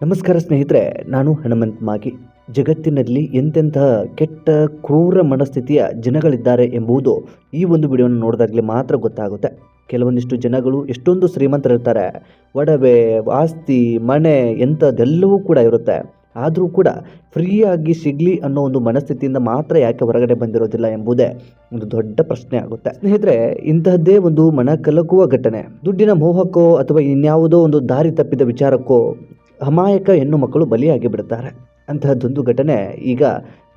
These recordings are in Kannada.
ನಮಸ್ಕಾರ ಸ್ನೇಹಿತರೆ, ನಾನು ಹನುಮಂತ್ ಮಾಗಿ. ಜಗತ್ತಿನಲ್ಲಿ ಎಂತೆಂತಹ ಕೆಟ್ಟ ಕ್ರೂರ ಮನಸ್ಥಿತಿಯ ಜನಗಳಿದ್ದಾರೆ ಎಂಬುದು ಈ ಒಂದು ವಿಡಿಯೋನ ನೋಡಿದಾಗಲೇ ಮಾತ್ರ ಗೊತ್ತಾಗುತ್ತೆ. ಕೆಲವೊಂದಿಷ್ಟು ಜನಗಳು ಎಷ್ಟೊಂದು ಶ್ರೀಮಂತರಿರ್ತಾರೆ, ಒಡವೆ, ಆಸ್ತಿ, ಮನೆ ಎಂಥದ್ದೆಲ್ಲವೂ ಕೂಡ ಇರುತ್ತೆ. ಆದರೂ ಕೂಡ ಫ್ರೀಯಾಗಿ ಸಿಗಲಿ ಅನ್ನೋ ಒಂದು ಮನಸ್ಥಿತಿಯಿಂದ ಮಾತ್ರ ಯಾಕೆ ಹೊರಗಡೆ ಬಂದಿರೋದಿಲ್ಲ ಎಂಬುದೇ ಒಂದು ದೊಡ್ಡ ಪ್ರಶ್ನೆ ಆಗುತ್ತೆ. ಸ್ನೇಹಿತರೆ, ಇಂತಹದ್ದೇ ಒಂದು ಮನ ಕಲಕುವ ಘಟನೆ, ದುಡ್ಡಿನ ಮೋಹಕ್ಕೋ ಅಥವಾ ಇನ್ಯಾವುದೋ ಒಂದು ದಾರಿ ತಪ್ಪಿದ ವಿಚಾರಕ್ಕೋ ಅಮಾಯಕ ಹೆಣ್ಣು ಮಕ್ಕಳು ಬಲಿಯಾಗಿ ಬಿಡುತ್ತಾರೆ. ಅಂತಹದ್ದೊಂದು ಘಟನೆ ಈಗ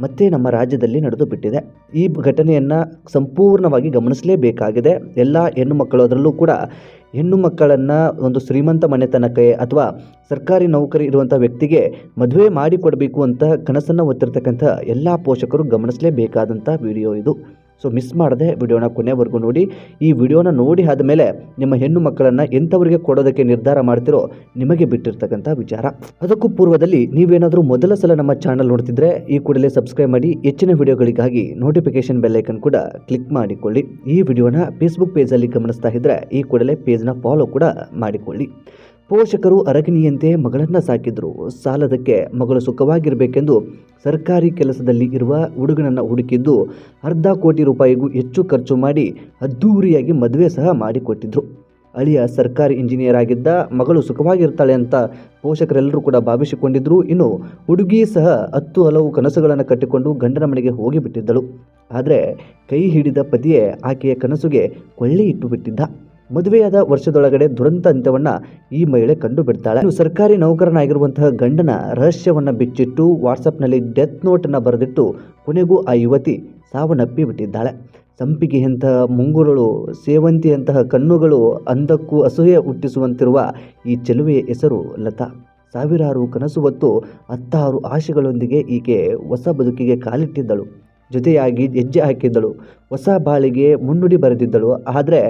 ಮತ್ತೆ ನಮ್ಮ ರಾಜ್ಯದಲ್ಲಿ ನಡೆದು ಬಿಟ್ಟಿದೆ. ಈ ಘಟನೆಯನ್ನು ಸಂಪೂರ್ಣವಾಗಿ ಗಮನಿಸಲೇಬೇಕಾಗಿದೆ. ಎಲ್ಲ ಹೆಣ್ಣು ಮಕ್ಕಳು, ಅದರಲ್ಲೂ ಕೂಡ ಹೆಣ್ಣು ಮಕ್ಕಳನ್ನು ಒಂದು ಶ್ರೀಮಂತ ಮನೆತನಕ್ಕೆ ಅಥವಾ ಸರ್ಕಾರಿ ನೌಕರಿ ಇರುವಂಥ ವ್ಯಕ್ತಿಗೆ ಮದುವೆ ಮಾಡಿಕೊಡಬೇಕು ಅಂತ ಕನಸನ್ನು ಹೊತ್ತಿರ್ತಕ್ಕಂಥ ಎಲ್ಲ ಪೋಷಕರು ಗಮನಿಸಲೇಬೇಕಾದಂಥ ವಿಡಿಯೋ ಇದು. ಸೊ ಮಿಸ್ ಮಾಡದೆ ವಿಡಿಯೋನ ಕೊನೆವರೆಗೂ ನೋಡಿ. ಈ ವಿಡಿಯೋನ ನೋಡಿ ಆದಮೇಲೆ ನಿಮ್ಮ ಹೆಣ್ಣು ಮಕ್ಕಳನ್ನು ಎಂಥವರಿಗೆ ಕೊಡೋದಕ್ಕೆ ನಿರ್ಧಾರ ಮಾಡ್ತಿರೋ ನಿಮಗೆ ಬಿಟ್ಟಿರ್ತಕ್ಕಂಥ ವಿಚಾರ. ಅದಕ್ಕೂ ಪೂರ್ವದಲ್ಲಿ ನೀವೇನಾದರೂ ಮೊದಲ ಸಲ ನಮ್ಮ ಚಾನಲ್ ನೋಡ್ತಿದ್ರೆ ಈ ಕೂಡಲೇ ಸಬ್ಸ್ಕ್ರೈಬ್ ಮಾಡಿ. ಹೆಚ್ಚಿನ ವಿಡಿಯೋಗಳಿಗಾಗಿ ನೋಟಿಫಿಕೇಶನ್ ಬೆಲ್ಲೈಕನ್ ಕೂಡ ಕ್ಲಿಕ್ ಮಾಡಿಕೊಳ್ಳಿ. ಈ ವಿಡಿಯೋನ ಫೇಸ್ಬುಕ್ ಪೇಜಲ್ಲಿ ಗಮನಿಸ್ತಾ ಇದ್ದರೆ ಈ ಕೂಡಲೇ ಪೇಜ್ನ ಫಾಲೋ ಕೂಡ ಮಾಡಿಕೊಳ್ಳಿ. ಪೋಷಕರು ಅರಗಿಣಿಯಂತೆ ಮಗಳನ್ನು ಸಾಕಿದ್ರು. ಸಾಲದಕ್ಕೆ ಮಗಳು ಸುಖವಾಗಿರಬೇಕೆಂದು ಸರ್ಕಾರಿ ಕೆಲಸದಲ್ಲಿ ಇರುವ ಹುಡುಗನನ್ನು ಹುಡುಕಿದ್ದು ₹5,00,00,000 ಹೆಚ್ಚು ಖರ್ಚು ಮಾಡಿ ಅದ್ಧೂರಿಯಾಗಿ ಮದುವೆ ಸಹ ಮಾಡಿಕೊಟ್ಟಿದ್ರು. ಅಳಿಯ ಸರ್ಕಾರಿ ಇಂಜಿನಿಯರ್ ಆಗಿದ್ದ, ಮಗಳು ಸುಖವಾಗಿರ್ತಾಳೆ ಅಂತ ಪೋಷಕರೆಲ್ಲರೂ ಕೂಡ ಭಾವಿಸಿಕೊಂಡಿದ್ರು. ಇನ್ನು ಹುಡುಗಿ ಸಹ ಹಲವು ಕನಸುಗಳನ್ನು ಕಟ್ಟಿಕೊಂಡು ಗಂಡನ ಮನೆಗೆ ಹೋಗಿಬಿಟ್ಟಿದ್ದಳು. ಆದರೆ ಕೈ ಹಿಡಿದ ಪತಿಯೇ ಆಕೆಯ ಕನಸುಗೆ ಕೊಳ್ಳೆ ಇಟ್ಟು ಬಿಟ್ಟಿದ್ದ. ಮದುವೆಯಾದ ವರ್ಷದೊಳಗಡೆ ದುರಂತ ಅಂತ್ಯವನ್ನು ಈ ಮಹಿಳೆ ಕಂಡು ಬಿಡ್ತಾಳೆ. ಸರ್ಕಾರಿ ನೌಕರನಾಗಿರುವಂತಹ ಗಂಡನ ರಹಸ್ಯವನ್ನು ಬಿಚ್ಚಿಟ್ಟು ವಾಟ್ಸಪ್ನಲ್ಲಿ ಡೆತ್ ನೋಟನ್ನು ಬರೆದಿಟ್ಟು ಕೊನೆಗೂ ಆ ಯುವತಿ ಸಾವನ್ನಪ್ಪಿ ಬಿಟ್ಟಿದ್ದಾಳೆ. ಸಂಪಿಗೆಯಂತಹ ಮುಂಗುರುಳು, ಸೇವಂತಿಯಂತಹ ಕಣ್ಣುಗಳು, ಅಂದಕ್ಕೂ ಅಸೂಯೆ ಹುಟ್ಟಿಸುವಂತಿರುವ ಈ ಚೆಲುವೆಯ ಹೆಸರು ಲತಾ. ಸಾವಿರಾರು ಕನಸು ಹೊತ್ತು 16 ಆಶೆಗಳೊಂದಿಗೆ ಈಕೆ ಹೊಸ ಬದುಕಿಗೆ ಕಾಲಿಟ್ಟಿದ್ದಳು. ಜೊತೆಯಾಗಿ ಹೆಜ್ಜೆ ಹಾಕಿದ್ದಳು. ಹೊಸ ಬಾಳಿಗೆ ಮುನ್ನುಡಿ ಬರೆದಿದ್ದಳು. ಆದರೆ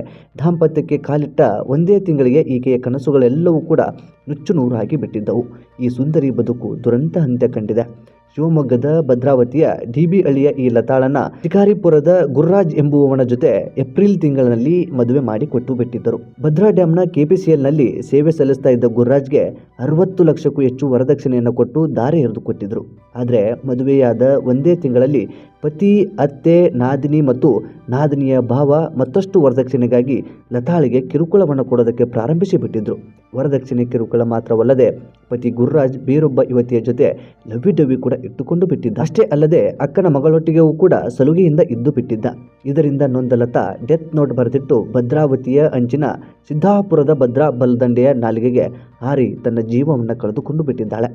ದಾಂಪತ್ಯಕ್ಕೆ ಕಾಲಿಟ್ಟ ಒಂದೇ ತಿಂಗಳಿಗೆ ಈಕೆಯ ಕನಸುಗಳೆಲ್ಲವೂ ಕೂಡ ನುಚ್ಚು ನೂರಾಗಿ ಬಿಟ್ಟಿದ್ದವು. ಈ ಸುಂದರಿ ಬದುಕು ದುರಂತ ಅಂತ್ಯ ಕಂಡಿದೆ. ಶಿವಮೊಗ್ಗದ ಭದ್ರಾವತಿಯ ಡಿಬಿ ಹಳ್ಳಿಯ ಈ ಲತಾಳನ್ನ ಶಿಕಾರಿಪುರದ ಗುರ್ರಾಜ್ ಎಂಬುವವನ ಜೊತೆ ಏಪ್ರಿಲ್ ತಿಂಗಳಿನಲ್ಲಿ ಮದುವೆ ಮಾಡಿ ಕೊಟ್ಟು ಬಿಟ್ಟಿದ್ದರು. ಭದ್ರಾ ಡ್ಯಾಂನ ಕೆಪಿಸಿಎಲ್ನಲ್ಲಿ ಸೇವೆ ಸಲ್ಲಿಸ್ತಾ ಇದ್ದ ಗುರ್ರಾಜ್ಗೆ 60 ಲಕ್ಷಕ್ಕೂ ಹೆಚ್ಚು ವರದಕ್ಷಿಣೆಯನ್ನು ಕೊಟ್ಟು ದಾರಿ ಎರೆದು ಕೊಟ್ಟಿದ್ರು. ಆದರೆ ಮದುವೆಯಾದ ಒಂದೇ ತಿಂಗಳಲ್ಲಿ ಪತಿ, ಅತ್ತೆ, ನಾದಿನಿ ಮತ್ತು ನಾದಿನಿಯ ಭಾವ ಮತ್ತಷ್ಟು ವರದಕ್ಷಿಣೆಗಾಗಿ ಲತಾಳಿಗೆ ಕಿರುಕುಳವನ್ನು ಕೊಡೋದಕ್ಕೆ ಪ್ರಾರಂಭಿಸಿಬಿಟ್ಟಿದ್ರು. ವರದಕ್ಷಿಣೆ ಕಿರುಕುಳ ಮಾತ್ರವಲ್ಲದೆ ಪತಿ ಗುರ್ರಾಜ್ ಬೇರೊಬ್ಬ ಯುವತಿಯ ಜೊತೆ ಲವ್ವಿ ಕೂಡ ಇಟ್ಟುಕೊಂಡು ಬಿಟ್ಟಿದ್ದ. ಅಷ್ಟೇ ಅಲ್ಲದೆ ಅಕ್ಕನ ಮಗಳೊಟ್ಟಿಗೆಯೂ ಕೂಡ ಸಲುಗೆಯಿಂದ ಇದ್ದು ಬಿಟ್ಟಿದ್ದ. ಇದರಿಂದ ನೊಂದ ಲತಾ ಡೆತ್ ನೋಟ್ ಬರೆದಿಟ್ಟು ಭದ್ರಾವತಿಯ ಅಂಚಿನ ಸಿದ್ದಾಪುರದ ಭದ್ರಾ ಬಲದಂಡೆಯ ನಾಲಿಗೆಗೆ ಹಾರಿ ತನ್ನ ಜೀವವನ್ನು ಕಳೆದುಕೊಂಡು ಬಿಟ್ಟಿದ್ದಾಳೆ.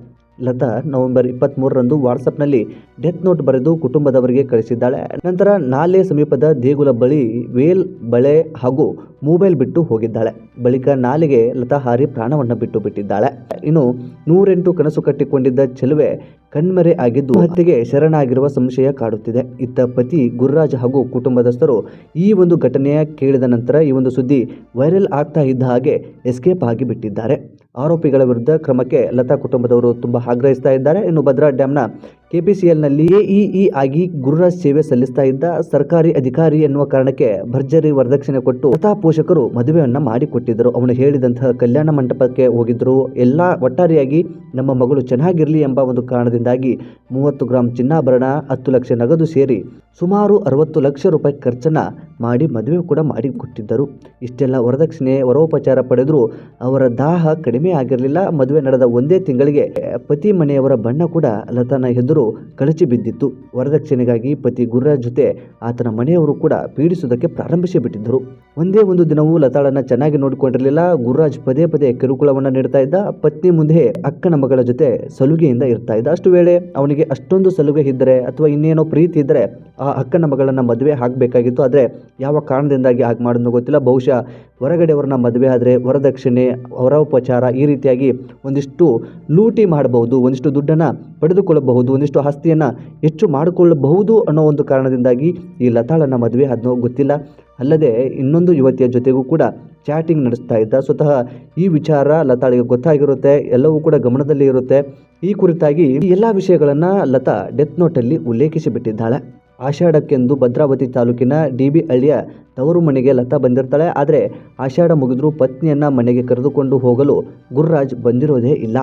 ಲತಾ ನವೆಂಬರ್ 23ರಂದು ವಾಟ್ಸಪ್ನಲ್ಲಿ ಡೆತ್ ನೋಟ್ ಬರೆದು ಕುಟುಂಬದವರಿಗೆ ಕಳಿಸಿದ್ದಾಳೆ. ನಂತರ ನಾಲೆ ಸಮೀಪದ ದೇಗುಲ ಬಳಿ ವೇಲ್, ಬಳೆ ಹಾಗೂ ಮೊಬೈಲ್ ಬಿಟ್ಟು ಹೋಗಿದ್ದಾಳೆ. ಬಳಿಕ ನಾಲೆಗೆ ಲತಾ ಹಾರಿ ಪ್ರಾಣವನ್ನು ಬಿಟ್ಟು ಬಿಟ್ಟಿದ್ದಾಳೆ. ಇನ್ನು 108 ಕನಸು ಕಟ್ಟಿಕೊಂಡಿದ್ದ ಚೆಲುವೆ ಕಣ್ಮರೆ ಆಗಿದ್ದು ಹತ್ಯೆಗೆ ಶರಣಾಗಿರುವ ಸಂಶಯ ಕಾಡುತ್ತಿದೆ. ಇತ್ತ ಪತಿ ಗುರ್ರಾಜ್ ಹಾಗೂ ಕುಟುಂಬದಸ್ಥರು ಈ ಒಂದು ಘಟನೆಯ ಕೇಳಿದ ನಂತರ ಈ ಒಂದು ಸುದ್ದಿ ವೈರಲ್ ಆಗ್ತಾ ಇದ್ದ ಹಾಗೆ ಎಸ್ಕೇಪ್ ಆಗಿ ಬಿಟ್ಟಿದ್ದಾರೆ. ಆರೋಪಿಗಳ ವಿರುದ್ಧ ಕ್ರಮಕ್ಕೆ ಲತಾ ಕುಟುಂಬದವರು ತುಂಬ ಆಗ್ರಹಿಸ್ತಾ ಇದ್ದಾರೆ. ಇನ್ನು ಭದ್ರಾ ಡ್ಯಾಂನ ಕೆಪಿಸಿಎಲ್ನಲ್ಲಿ ಎಇಇ ಆಗಿ ಗುರ್ರಾಜ್ ಸೇವೆ ಸಲ್ಲಿಸ್ತಾ ಇದ್ದ ಸರ್ಕಾರಿ ಅಧಿಕಾರಿ ಎನ್ನುವ ಕಾರಣಕ್ಕೆ ಭರ್ಜರಿ ವರದಕ್ಷಿಣೆ ಕೊಟ್ಟು ಲತಾ ಪೋಷಕರು ಮದುವೆಯನ್ನ ಮಾಡಿಕೊಟ್ಟಿದ್ದರು. ಅವನು ಹೇಳಿದಂತಹ ಕಲ್ಯಾಣ ಮಂಟಪಕ್ಕೆ ಹೋಗಿದ್ರು. ಎಲ್ಲ ಒಟ್ಟಾರೆಯಾಗಿ ನಮ್ಮ ಮಗಳು ಚೆನ್ನಾಗಿರಲಿ ಎಂಬ ಒಂದು ಕಾರಣದಿಂದಾಗಿ 30 ಗ್ರಾಂ ಚಿನ್ನಾಭರಣ, 10 ಲಕ್ಷ ನಗದು ಸೇರಿ ಸುಮಾರು ₹60 ಲಕ್ಷ ಖರ್ಚನ್ನ ಮಾಡಿ ಮದುವೆ ಕೂಡ ಮಾಡಿಕೊಟ್ಟಿದ್ದರು. ಇಷ್ಟೆಲ್ಲ ವರದಕ್ಷಿಣೆ, ವರೋಪಚಾರ ಪಡೆದರೂ ಅವರ ದಾಹ ಕಡಿಮೆ ಆಗಿರಲಿಲ್ಲ. ಮದುವೆ ನಡೆದ ಒಂದೇ ತಿಂಗಳಿಗೆ ಪತಿ ಮನೆಯವರ ಬಣ್ಣ ಕೂಡ ಲತಾನ ಎದುರು ಕಳಚಿ ಬಿದ್ದಿತ್ತು. ವರದಕ್ಷಿಣೆಗಾಗಿ ಪತಿ ಗುರ್ರಾಜ್ ಜೊತೆ ಆತನ ಮನೆಯವರು ಕೂಡ ಪೀಡಿಸುವುದಕ್ಕೆ ಪ್ರಾರಂಭಿಸಿಬಿಟ್ಟಿದ್ದರು. ಒಂದೇ ಒಂದು ದಿನವೂ ಲತಾಳನ್ನ ಚೆನ್ನಾಗಿ ನೋಡಿಕೊಂಡಿರಲಿಲ್ಲ. ಗುರ್ರಾಜ್ ಪದೇ ಪದೇ ಕಿರುಕುಳವನ್ನು ನೀಡ್ತಾ ಇದ್ದ. ಪತ್ನಿ ಮುಂದೆ ಅಕ್ಕನ ಮಗಳ ಜೊತೆ ಸಲುಗೆಯಿಂದ ಇರ್ತಾ ಇದ್ದ. ಅಷ್ಟು ವೇಳೆ ಅವನಿಗೆ ಅಷ್ಟೊಂದು ಸಲುಗೆ ಇದ್ದರೆ ಅಥವಾ ಇನ್ನೇನೋ ಪ್ರೀತಿ ಇದ್ದರೆ ಆ ಅಕ್ಕನ ಮಗಳನ್ನ ಮದುವೆ ಆಗಬೇಕಾಗಿತ್ತು. ಆದರೆ ಯಾವ ಕಾರಣದಿಂದಾಗಿ ಹಾಗೆ ಮಾಡೋದು ಗೊತ್ತಿಲ್ಲ. ಬಹುಶಃ ಹೊರಗಡೆಯವ್ರನ್ನ ಮದುವೆ ಆದರೆ ವರದಕ್ಷಿಣೆ, ವರೋಪಚಾರ ಈ ರೀತಿಯಾಗಿ ಒಂದಿಷ್ಟು ಲೂಟಿ ಮಾಡಬಹುದು, ಒಂದಿಷ್ಟು ದುಡ್ಡನ್ನು ಪಡೆದುಕೊಳ್ಳಬಹುದು, ಒಂದಿಷ್ಟು ಆಸ್ತಿಯನ್ನು ಹೆಚ್ಚು ಮಾಡಿಕೊಳ್ಳಬಹುದು ಅನ್ನೋ ಒಂದು ಕಾರಣದಿಂದಾಗಿ ಈ ಲತಾಳನ್ನ ಮದುವೆ ಅದನ್ನೋ ಗೊತ್ತಿಲ್ಲ. ಅಲ್ಲದೆ ಇನ್ನೊಂದು ಯುವತಿಯ ಜೊತೆಗೂ ಕೂಡ ಚಾಟಿಂಗ್ ನಡೆಸ್ತಾ ಇದ್ದ. ಸ್ವತಃ ಈ ವಿಚಾರ ಲತಾಳಿಗೆ ಗೊತ್ತಾಗಿರುತ್ತೆ, ಎಲ್ಲವೂ ಕೂಡ ಗಮನದಲ್ಲಿ ಇರುತ್ತೆ. ಈ ಕುರಿತಾಗಿ ಈ ಎಲ್ಲ ವಿಷಯಗಳನ್ನು ಲತಾ ಡೆತ್ ನೋಟಲ್ಲಿ ಉಲ್ಲೇಖಿಸಿಬಿಟ್ಟಿದ್ದಾಳೆ. ಆಷಾಢಕ್ಕೆಂದು ಭದ್ರಾವತಿ ತಾಲೂಕಿನ DB ಹಳ್ಳಿಯ ತವರು ಮನೆಗೆ ಲತಾ ಬಂದಿರ್ತಾಳೆ. ಆದರೆ ಆಷಾಢ ಮುಗಿದ್ರೂ ಪತ್ನಿಯನ್ನು ಮನೆಗೆ ಕರೆದುಕೊಂಡು ಹೋಗಲು ಗುರುರಾಜ್ ಬಂದಿರೋದೇ ಇಲ್ಲ.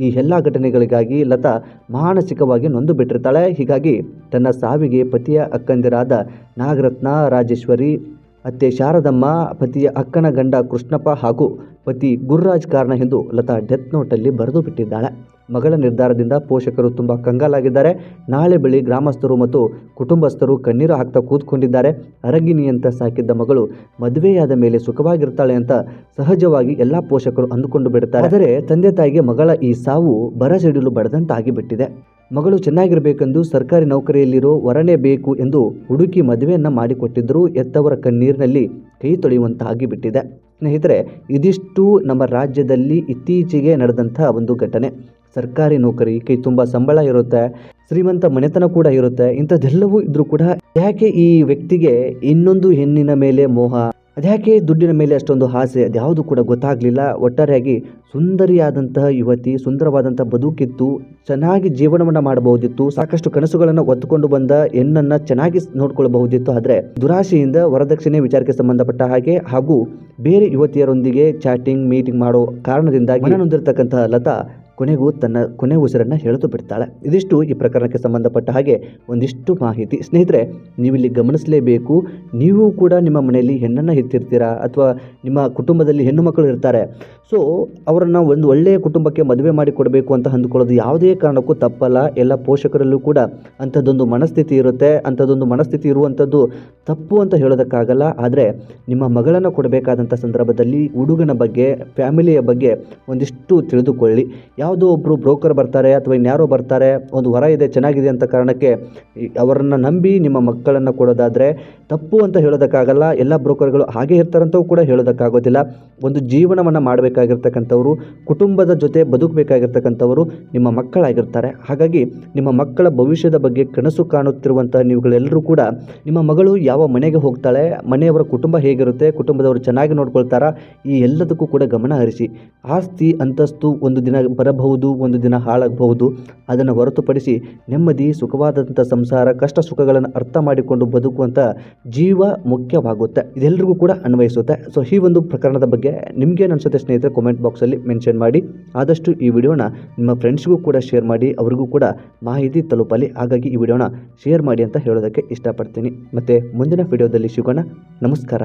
ಈ ಎಲ್ಲ ಘಟನೆಗಳಿಗಾಗಿ ಲತಾ ಮಾನಸಿಕವಾಗಿ ನೊಂದು ಬಿಟ್ಟಿರ್ತಾಳೆ. ಹೀಗಾಗಿ ತನ್ನ ಸಾವಿಗೆ ಪತಿಯ ಅಕ್ಕಂದಿರಾದ ನಾಗರತ್ನ, ರಾಜೇಶ್ವರಿ, ಅತ್ತೆ ಶಾರದಮ್ಮ, ಪತಿಯ ಅಕ್ಕನ ಗಂಡ ಕೃಷ್ಣಪ್ಪ ಹಾಗೂ ಪತಿ ಗುರುರಾಜ್ ಕಾರಣ ಎಂದು ಲತಾ ಡೆತ್ ನೋಟಲ್ಲಿ ಬರೆದು ಬಿಟ್ಟಿದ್ದಾಳೆ. ಮಗಳ ನಿರ್ಧಾರದಿಂದ ಪೋಷಕರು ತುಂಬ ಕಂಗಾಲಾಗಿದ್ದಾರೆ. ನಾಳೆ ಬೆಳಿ ಗ್ರಾಮಸ್ಥರು ಮತ್ತು ಕುಟುಂಬಸ್ಥರು ಕಣ್ಣೀರು ಹಾಕ್ತಾ ಕೂತ್ಕೊಂಡಿದ್ದಾರೆ. ಅರಗಿನಿ ಅಂತ ಸಾಕಿದ್ದ ಮಗಳು ಮದುವೆಯಾದ ಮೇಲೆ ಸುಖವಾಗಿರ್ತಾಳೆ ಅಂತ ಸಹಜವಾಗಿ ಎಲ್ಲ ಪೋಷಕರು ಅಂದುಕೊಂಡು ಬಿಡ್ತಾರೆ. ಆದರೆ ತಂದೆ ತಾಯಿಗೆ ಮಗಳ ಈ ಸಾವು ಬರಸಿಡಿಲು ಬಡದಂತಾಗಿ ಬಿಟ್ಟಿದೆ. ಮಗಳು ಚೆನ್ನಾಗಿರಬೇಕೆಂದು ಸರ್ಕಾರಿ ನೌಕರಿಯಲ್ಲಿರೋ ವರನೇ ಬೇಕು ಎಂದು ಹುಡುಕಿ ಮದುವೆಯನ್ನು ಮಾಡಿಕೊಟ್ಟಿದ್ದರೂ ಎತ್ತವರ ಕಣ್ಣೀರಿನಲ್ಲಿ ಕೈ ತೊಳೆಯುವಂತಾಗಿ ಬಿಟ್ಟಿದೆ. ಸ್ನೇಹಿತರೆ, ಇದಿಷ್ಟು ನಮ್ಮ ರಾಜ್ಯದಲ್ಲಿ ಇತ್ತೀಚೆಗೆ ನಡೆದಂಥ ಒಂದು ಘಟನೆ. ಸರ್ಕಾರಿ ನೌಕರಿ, ಕೈ ತುಂಬ ಸಂಬಳ ಇರುತ್ತೆ, ಶ್ರೀಮಂತ ಮನೆತನ ಕೂಡ ಇರುತ್ತೆ. ಇಂಥದ್ದೆಲ್ಲವೂ ಇದ್ರೂ ಕೂಡ ಯಾಕೆ ಈ ವ್ಯಕ್ತಿಗೆ ಇನ್ನೊಂದು ಹೆಣ್ಣಿನ ಮೇಲೆ ಮೋಹ, ಅದ್ಯಾಕೆ ದುಡ್ಡಿನ ಮೇಲೆ ಅಷ್ಟೊಂದು ಆಸೆ, ಅದ್ಯಾವುದು ಕೂಡ ಗೊತ್ತಾಗಲಿಲ್ಲ. ಒಟ್ಟಾರೆಯಾಗಿ ಸುಂದರಿಯಾದಂತಹ ಯುವತಿ, ಸುಂದರವಾದಂಥ ಬದುಕಿತ್ತು, ಚೆನ್ನಾಗಿ ಜೀವನವನ್ನು ಮಾಡಬಹುದಿತ್ತು, ಸಾಕಷ್ಟು ಕನಸುಗಳನ್ನು ಹೊತ್ತುಕೊಂಡು ಬಂದ ಹೆಣ್ಣನ್ನು ಚೆನ್ನಾಗಿ ನೋಡ್ಕೊಳ್ಬಹುದಿತ್ತು. ಆದರೆ ದುರಾಶೆಯಿಂದ ವರದಕ್ಷಿಣೆ ವಿಚಾರಕ್ಕೆ ಸಂಬಂಧಪಟ್ಟ ಹಾಗೆ ಹಾಗೂ ಬೇರೆ ಯುವತಿಯರೊಂದಿಗೆ ಚಾಟಿಂಗ್, ಮೀಟಿಂಗ್ ಮಾಡೋ ಕಾರಣದಿಂದಾಗಿ ಮನನೊಂದಿರತಕ್ಕಂತಹ ಲತಾ ಕೊನೆಗೂ ತನ್ನ ಕೊನೆ ಉಸಿರನ್ನು ಎಳೆದು ಬಿಡ್ತಾಳೆ. ಇದಿಷ್ಟು ಈ ಪ್ರಕರಣಕ್ಕೆ ಸಂಬಂಧಪಟ್ಟ ಹಾಗೆ ಒಂದಿಷ್ಟು ಮಾಹಿತಿ. ಸ್ನೇಹಿತರೆ, ನೀವಿಲ್ಲಿ ಗಮನಿಸಲೇಬೇಕು. ನೀವು ಕೂಡ ನಿಮ್ಮ ಮನೆಯಲ್ಲಿ ಹೆಣ್ಣನ್ನು ಹೆತ್ತಿರ್ತೀರಾ ಅಥವಾ ನಿಮ್ಮ ಕುಟುಂಬದಲ್ಲಿ ಹೆಣ್ಣು ಮಕ್ಕಳು ಇರ್ತಾರೆ. ಸೊ ಅವರನ್ನು ಒಂದು ಒಳ್ಳೆಯ ಕುಟುಂಬಕ್ಕೆ ಮದುವೆ ಮಾಡಿ ಕೊಡಬೇಕು ಅಂತ ಅಂದುಕೊಳ್ಳೋದು ಯಾವುದೇ ಕಾರಣಕ್ಕೂ ತಪ್ಪಲ್ಲ. ಎಲ್ಲ ಪೋಷಕರಲ್ಲೂ ಕೂಡ ಅಂಥದ್ದೊಂದು ಮನಸ್ಥಿತಿ ಇರುತ್ತೆ. ಅಂಥದ್ದೊಂದು ಮನಸ್ಥಿತಿ ಇರುವಂಥದ್ದು ತಪ್ಪು ಅಂತ ಹೇಳೋದಕ್ಕಾಗಲ್ಲ. ಆದರೆ ನಿಮ್ಮ ಮಗಳನ್ನು ಕೊಡಬೇಕಾದಂಥ ಸಂದರ್ಭದಲ್ಲಿ ಹುಡುಗನ ಬಗ್ಗೆ, ಫ್ಯಾಮಿಲಿಯ ಬಗ್ಗೆ ಒಂದಿಷ್ಟು ತಿಳಿದುಕೊಳ್ಳಿ. ಯಾವುದೋ ಒಬ್ಬರು ಬ್ರೋಕರ್ ಬರ್ತಾರೆ ಅಥವಾ ಇನ್ಯಾರೋ ಬರ್ತಾರೆ, ಒಂದು ವರ ಇದೆ, ಚೆನ್ನಾಗಿದೆ ಅಂತ ಕಾರಣಕ್ಕೆ ಅವರನ್ನು ನಂಬಿ ನಿಮ್ಮ ಮಕ್ಕಳನ್ನು ಕೊಡೋದಾದರೆ ತಪ್ಪು ಅಂತ ಹೇಳೋದಕ್ಕಾಗಲ್ಲ. ಎಲ್ಲ ಬ್ರೋಕರ್ಗಳು ಹಾಗೆ ಇರ್ತಾರಂತೂ ಕೂಡ ಹೇಳೋದಕ್ಕಾಗೋದಿಲ್ಲ. ಒಂದು ಜೀವನವನ್ನು ಮಾಡಬೇಕಾಗಿರ್ತಕ್ಕಂಥವ್ರು, ಕುಟುಂಬದ ಜೊತೆ ಬದುಕಬೇಕಾಗಿರ್ತಕ್ಕಂಥವರು ನಿಮ್ಮ ಮಕ್ಕಳಾಗಿರ್ತಾರೆ. ಹಾಗಾಗಿ ನಿಮ್ಮ ಮಕ್ಕಳ ಭವಿಷ್ಯದ ಬಗ್ಗೆ ಕನಸು ಕಾಣುತ್ತಿರುವಂಥ ನೀವುಗಳೆಲ್ಲರೂ ಕೂಡ ನಿಮ್ಮ ಮಗಳು ಯಾವ ಮನೆಗೆ ಹೋಗ್ತಾಳೆ, ಮನೆಯವರ ಕುಟುಂಬ ಹೇಗಿರುತ್ತೆ, ಕುಟುಂಬದವರು ಚೆನ್ನಾಗಿ ನೋಡ್ಕೊಳ್ತಾರಾ, ಈ ಎಲ್ಲದಕ್ಕೂ ಕೂಡ ಗಮನ ಹರಿಸಿ. ಆಸ್ತಿ ಅಂತಸ್ತು ಒಂದು ದಿನ ಬರಬಹುದು, ಒಂದು ದಿನ ಹಾಳಾಗಬಹುದು. ಅದನ್ನು ಹೊರತುಪಡಿಸಿ ನೆಮ್ಮದಿ, ಸುಖವಾದಂಥ ಸಂಸಾರ, ಕಷ್ಟ ಸುಖಗಳನ್ನು ಅರ್ಥ ಮಾಡಿಕೊಂಡು ಬದುಕುವಂಥ ಜೀವ ಮುಖ್ಯವಾಗುತ್ತೆ. ಇದೆಲ್ಲರಿಗೂ ಕೂಡ ಅನ್ವಯಿಸುತ್ತೆ. ಸೊ ಈ ಒಂದು ಪ್ರಕರಣದ ಬಗ್ಗೆ ನಿಮ್ಗೇನು ಅನಿಸುತ್ತೆ ಸ್ನೇಹಿತರೆ, ಕಾಮೆಂಟ್ ಬಾಕ್ಸಲ್ಲಿ ಮೆನ್ಷನ್ ಮಾಡಿ. ಆದಷ್ಟು ಈ ವಿಡಿಯೋನ ನಿಮ್ಮ ಫ್ರೆಂಡ್ಸ್ಗೂ ಕೂಡ ಶೇರ್ ಮಾಡಿ, ಅವರಿಗೂ ಕೂಡ ಮಾಹಿತಿ ತಲುಪಲಿ. ಹಾಗಾಗಿ ಈ ವಿಡಿಯೋನ ಶೇರ್ ಮಾಡಿ ಅಂತ ಹೇಳೋದಕ್ಕೆ ಇಷ್ಟಪಡ್ತೀನಿ. ಮತ್ತು ಮುಂದಿನ ವಿಡಿಯೋದಲ್ಲಿ ಸಿಗೋಣ. ನಮಸ್ಕಾರ.